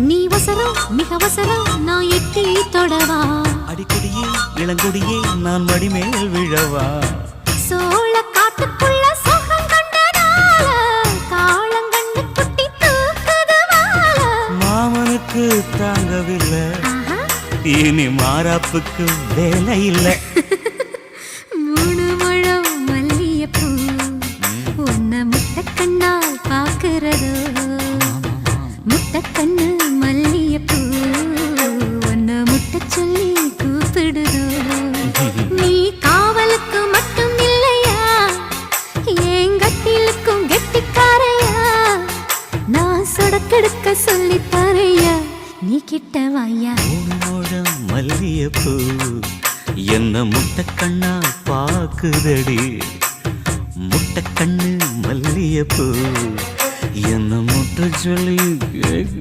நீ வசரம் மிக வசரம் நான் எட்டி தொடவா அடிக்கொடியே இளங்கொடியே நான் மடிமேல் விழவா சோழ காட்டுக்குள்ள சுகம் கண்டதால காளங்கண்ணு குட்டி தூக்குதுவால மாமனுக்கு தாங்கவில்லை இனி மாறாப்புக்கு வேலை இல்லை மூணு முழம் மல்லியப்பூ உன்னை முட்டக்கண்ணால் பாக்குறதோ முட்டக்கண்ணு மல்லியப்பூ உன்னை முட்ட சொல்லி கூப்பிடுதோ நீ காவலுக்கு மட்டும் இல்லையா எங்கட்டிலுக்கும் கெட்டிக்காரையா நான் சொடக்கெடுக்க சொல்லி தரையா நீ கிட்ட வாயா உன்னோட மல்லியப்பூ என்ன முட்டக்கண்ணா பாக்குதடி முட்டக்கண்ணு மல்லியப்பூ என்ன முட்ட சொல்லி